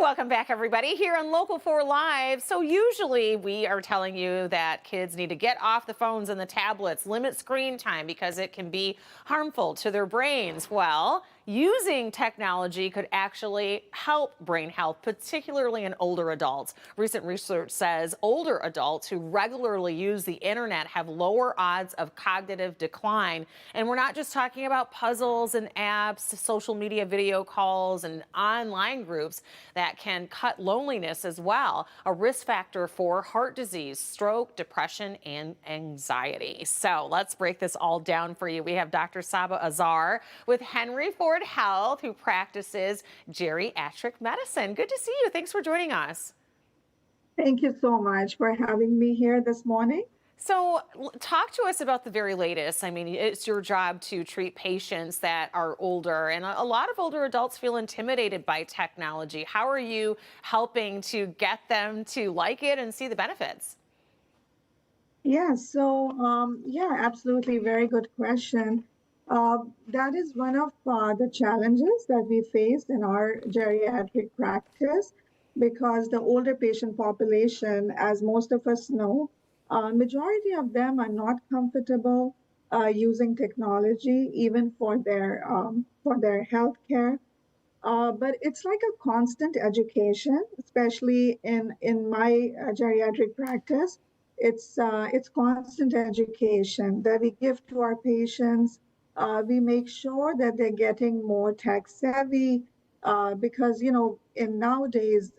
Welcome back, everybody, here on Local 4 Live. So usually we are telling you that kids need to get off the phones and the tablets, limit screen time because it can be harmful to their brains. Well, using technology could actually help brain health, particularly in older adults. Recent research says older adults who regularly use the internet have lower odds of cognitive decline. And we're not just talking about puzzles and apps, social media video calls, and online groups that can cut loneliness as well, a risk factor for heart disease, stroke, depression, and anxiety. So let's break this all down for you. We have Dr. Saba Azhar with Henry Ford Health, who practices geriatric medicine. Good to see you. Thanks for joining us. Thank you so much for having me here this morning. So talk to us about the very latest. I mean, it's your job to treat patients that are older, and a lot of older adults feel intimidated by technology. How are you helping to get them to like it and see the benefits? Yeah, absolutely. Very good question. That is one of the challenges that we face in our geriatric practice because the older patient population, as most of us know, majority of them are not comfortable using technology even for their health care. But it's like a constant education, especially in my geriatric practice. It's constant education that we give to our patients. We make sure that they're getting more tech savvy because in nowadays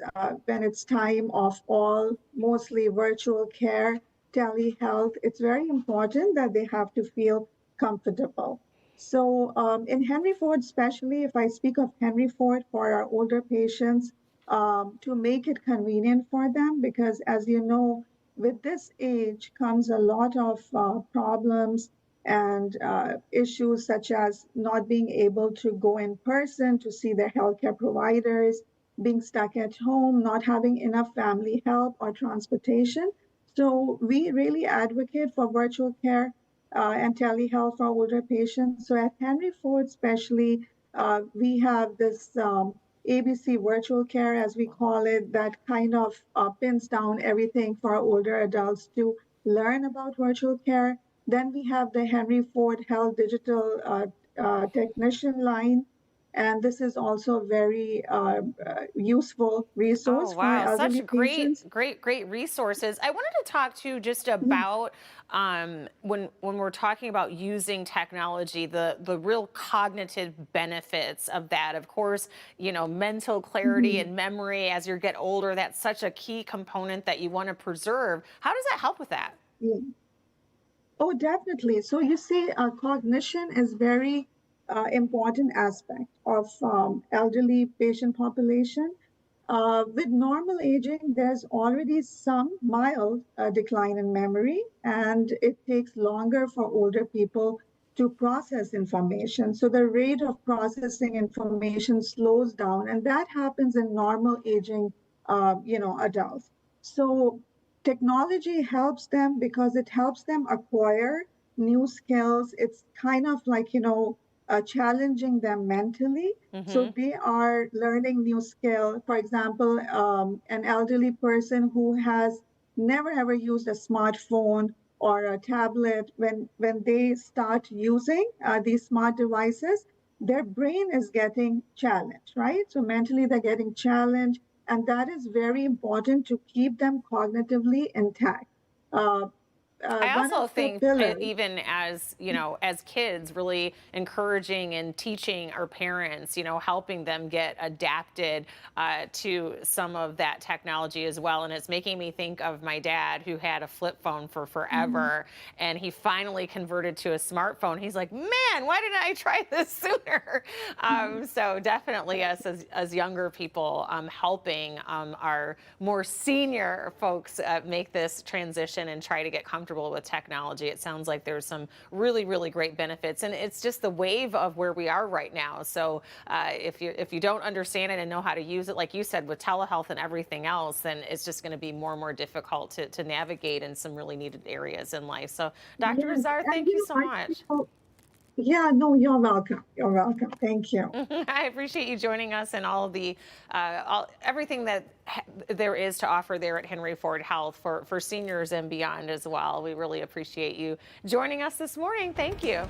when it's time of all mostly virtual care, telehealth, it's very important that they have to feel comfortable. So in Henry Ford, especially if I speak of Henry Ford for our older patients, to make it convenient for them, because as you know, with this age comes a lot of problems and issues such as not being able to go in person to see their healthcare providers, being stuck at home, not having enough family help or transportation. So we really advocate for virtual care and telehealth for older patients. So at Henry Ford, especially, we have this ABC virtual care, as we call it, that kind of pins down everything for our older adults to learn about virtual care. Then we have the Henry Ford Health Digital Technician line. And this is also a very useful Oh, resource for wow. elderly Such patients. great resources. I wanted to talk to you just Yeah. about when we're talking about using technology, the real cognitive benefits of that. Of course, mental clarity Mhm. and memory as you get older, that's such a key component that you want to preserve. How does that help with that? Yeah. Oh, definitely. So you see, cognition is very important aspect of elderly patient population. With normal aging, there's already some mild decline in memory, and it takes longer for older people to process information. So the rate of processing information slows down, and that happens in normal aging, adults. So technology helps them because it helps them acquire new skills. It's kind of like challenging them mentally, so Hmm. they are learning new skill. For example, an elderly person who has never ever used a smartphone or a tablet, when they start using these smart devices, their brain is getting challenged, right? So mentally they're getting challenged, and that is very important to keep them cognitively intact. Uh, I One also of the think pillars. even as, as kids, really encouraging and teaching our parents, helping them get adapted to some of that technology as well. And it's making me think of my dad, who had a flip phone for Mhm, forever, and he finally converted to a smartphone. He's like, man, why didn't I try this sooner? mhm. So definitely us as younger people, helping our more senior folks make this transition and try to get comfortable with technology. It sounds like there's some really great benefits, and it's just the wave of where we are right now. So if you don't understand it and know how to use it, like you said, with telehealth and everything else, then it's just going to be more and more difficult to navigate in some really needed areas in life. So Dr. Yes, Azhar, and thank you so I much. feel Yeah, no, you're welcome. You're welcome. Thank you. I appreciate you joining us and all of the everything that there is to offer there at Henry Ford Health for seniors and beyond as well. We really appreciate you joining us this morning. Thank you.